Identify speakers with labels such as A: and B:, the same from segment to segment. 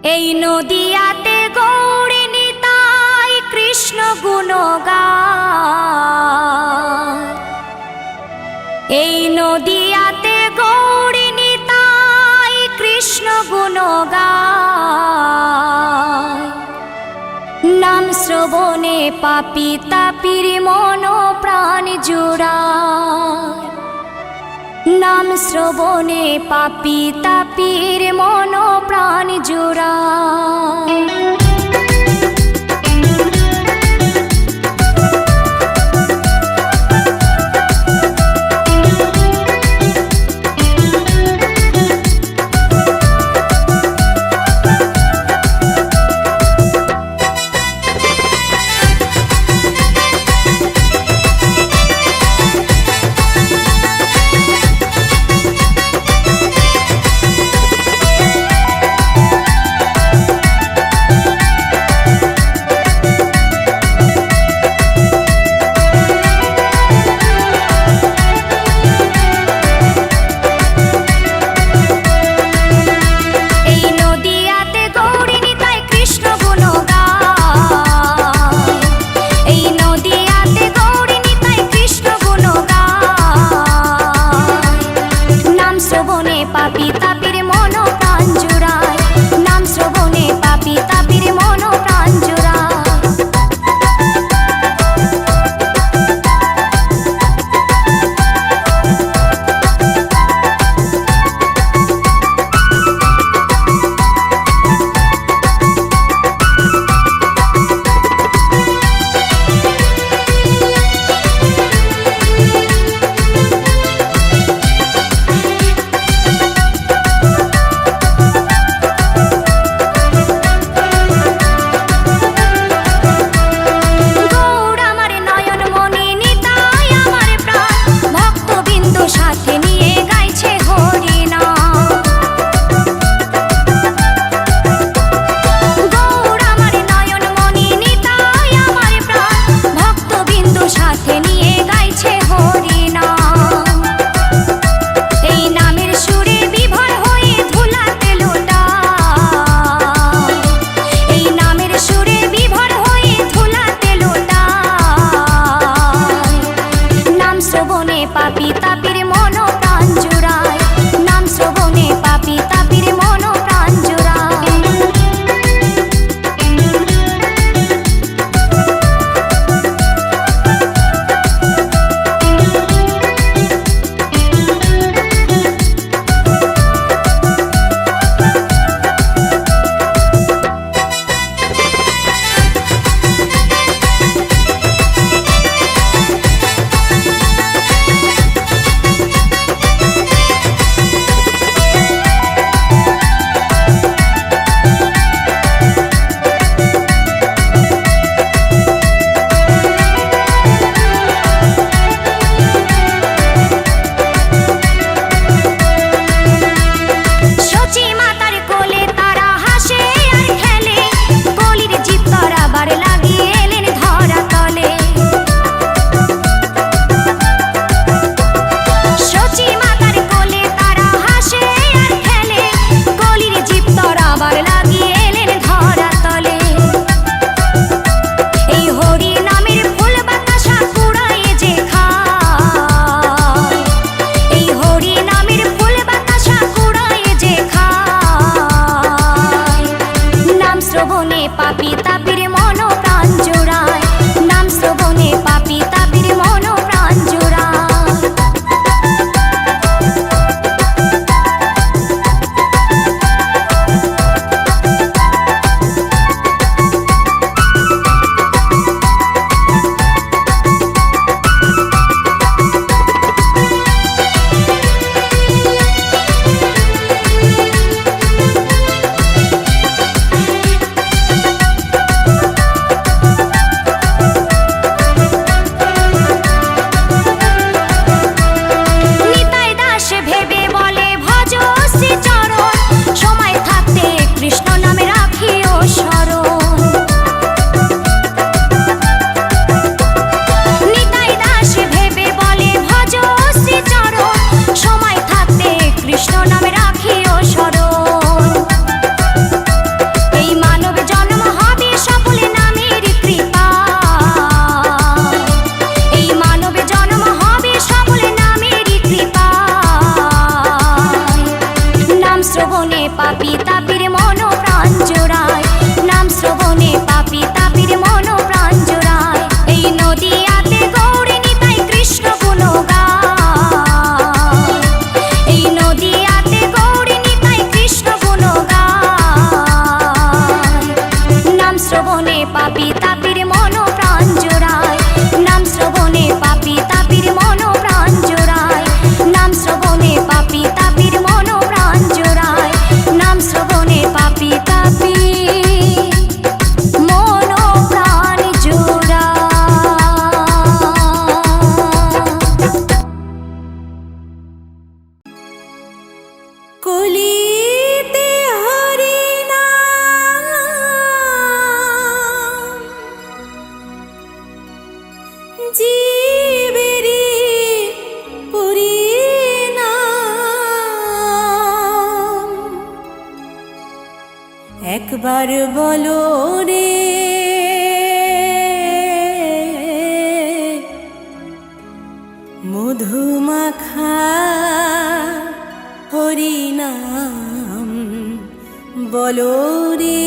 A: এই নদিয়াতে গৌরী নিতাই কৃষ্ণ গুণ গায়। এই নদিয়াতে গৌরী নিতাই কৃষ্ণ গুণ গায়। নাম শ্রবণে পাপী তাপির মন প্রাণ জুড়ায়। নাম শ্রবণে পাপী তাপির মন প্রাণ জুড়ায়। শ্রবণে পাপী তাপির মন প্রাণ জোড়ায়, নাম শ্রবণে পাপী তাপির মন প্রাণ জোড়ায়। এই নদিয়াতে গৌরী নিতাই কৃষ্ণ গুণ গায়, এই নদিয়াতে গৌরী নিতাই কৃষ্ণ গুণ গায়। নাম শ্রবণে পাপী তাপির মন প্রাণ জোড়ায়, নাম শ্রবণে পাপী তাপির মন প্রাণ জোড়ায়, নাম শ্রবণে পাপী তাপির মন প্রাণ জোড়ায়, নাম শ্রবণে পাপী তাপি মন প্রাণ জোড়ায়। কলিতে হরি নাম জীবেরি পরিণাম, একবার বলো রে মধুমাখা হরিনাম বলো রে।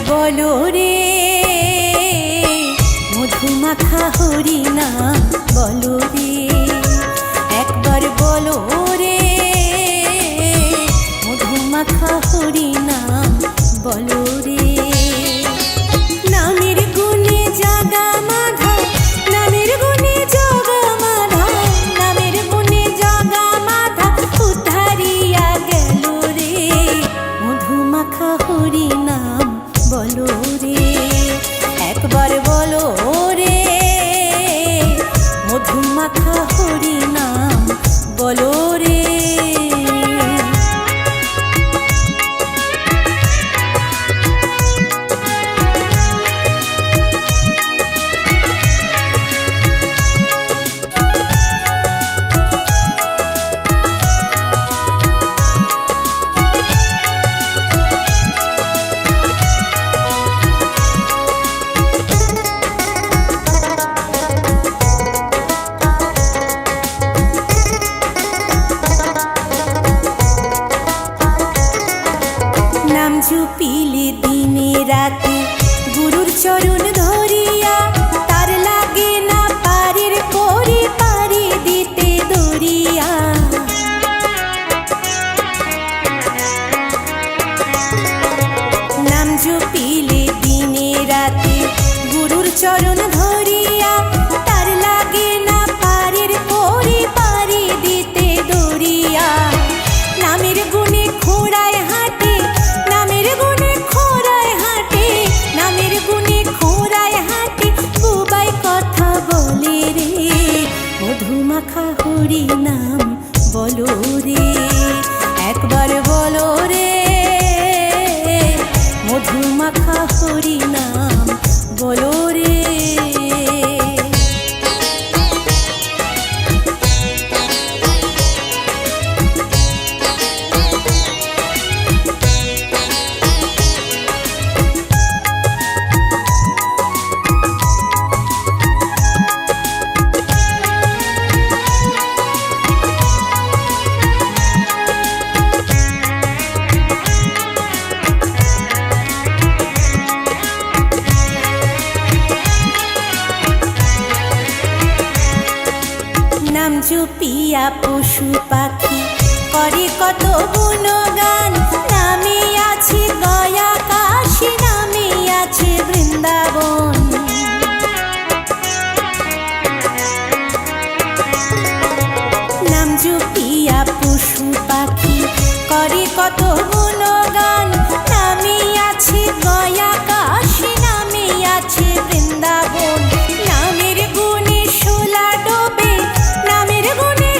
A: বলো রে মধুমাখা হরিনাম বলো রে, একবার বলো রে মধুমাখা হরিনাম বলো রে। নামের গুণে জাগা মাধা, নামের গুণে জাগা মাধা, নামের গুণে জাগা মাধা উদ্ধারিয়া গেল রে মধুমাখা হরিনাম বলো রে, একবার বলো রে মধুমাখা হরিনাম বলো রে। নাম জপিলে দিনে রাতে গুরুর চরণ ধরিয়া, তার লাগে না পারের করে পারি দিতে দরিয়া। নাম জপিলে দিনে রাতে গুরুর চরণ ধরিয়া, তার লাগে না পারের করে পারি দিতে দরিয়া। নামের গুণে খোড়ায় হাঁটে, নামের গুণে খোড়ায় হাঁটে, নামের গুণে খোড়ায় হাঁটে বুবাই কথা বলে রে মধুমাখা হরিনাম বলো রে, একবার বলো রে মধুমাখা হরিনাম বলো রে। নাম জপিয়া পশু পাখি করে কত গুণগান, নামে আছে গয়া কাশী, নামে আছে বৃন্দাবন। নাম জপিয়া পশু পাখি করে কত গুণগান, নামে আছে গয়া কাশী, নামে আছে বৃন্দাবন। নামের গুণে শোলা ডোবে, নামের গুণে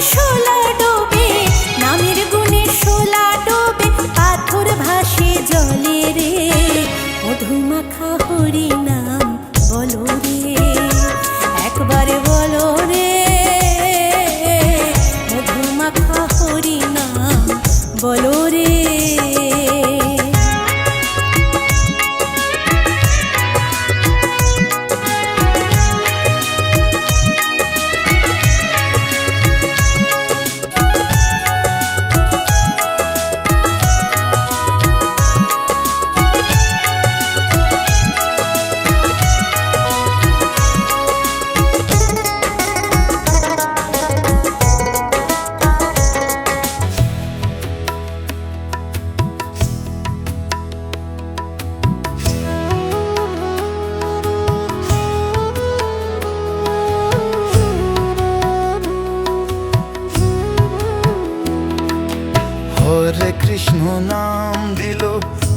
B: কৃষ্ণ নাম দিল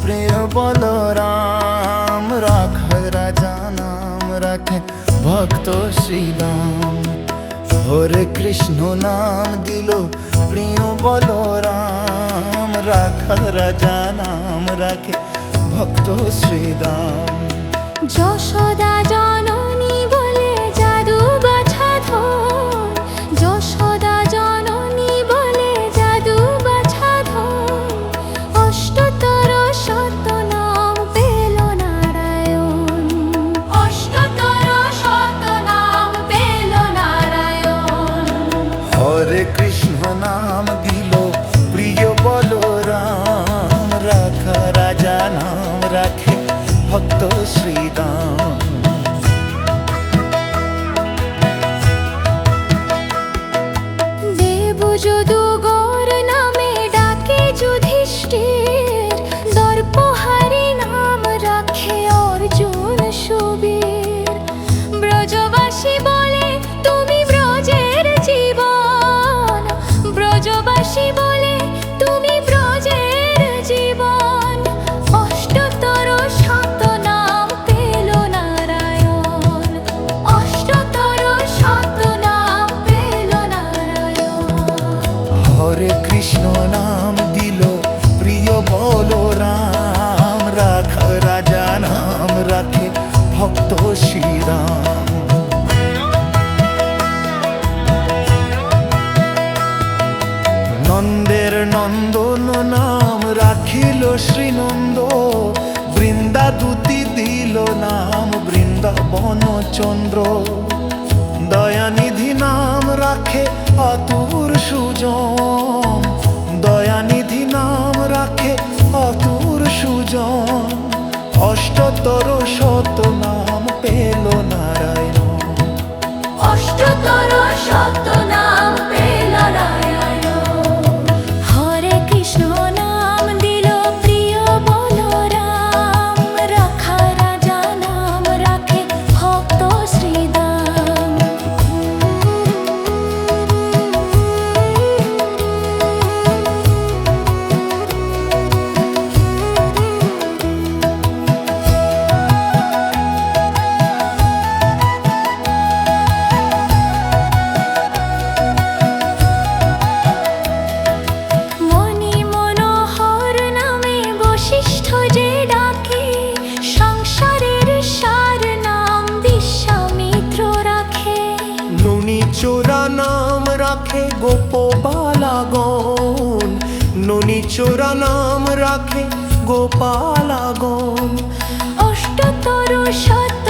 B: প্রিয় বলরাম, রাখাল রাজা নাম রাখে ভক্ত শ্রীরাম। হরে কৃষ্ণ নাম দিল প্রিয় বলরাম, রাখাল রাজা নাম রাখে ভক্ত শ্রীরাম।
A: যশোদা জননী বলে জাদু বাছা ধন, যশোদা জননী বলে জাদু বাছা ধন, অষ্টতর শত নাম পেল নারায়ণ, অষ্টতর শত নাম পেল নারায়ণ।
B: হরে কৃষ্ণ নাম দিল প্রিয় বলরাম, রাখা রাজা নাম রাখে ভক্ত শ্রীরাম।
A: দেব যদুগর নামে ডাকে যুধিষ্ঠির, দর্পহারি নাম রাখে অর্জুন সুবীর। ব্রজবাসী বলে তুমি ব্রজের জীবন, ব্রজবাসী বলে তুমি ব্রজের জীবন, অষ্টতর শত নাম পেল নারায়ণ, অষ্টতর শত নাম পেল নারায়ণ।
B: হরে কৃষ্ণ নাম দিল প্রিয় বলরাম, রাখা রাজা নাম রাখে ভক্ত শ্রীরাম। নন্দের নন্দন নাম রাখিল শ্রীনন্দ, বৃন্দা দুতি দিল নাম বৃন্দাবন চন্দ্র। দয়ানিধি নাম রাখে অতুর সুজন, দয়ানিধি নাম রাখে অতুর সুজন, অষ্টতর শত নাম পেল নারায়ণ,
A: অষ্টতর শত নাম পেল নারায়ণ। হরে কৃষ্ণ নাম দিল প্রিয় বলরাম, রাখা রাজা নাম রাখে ভক্ত শ্রীরাম। মনি মনোহর নামে বশিষ্ঠ যে ডাকে, সংসারের সার নাম বিশ্বামিত্র রাখে।
B: নুনি চোরা নাম রাখে গোপবালাগণ, নুনি চোরা নাম রাখে গোপালাগণ।
A: অষ্টতর শত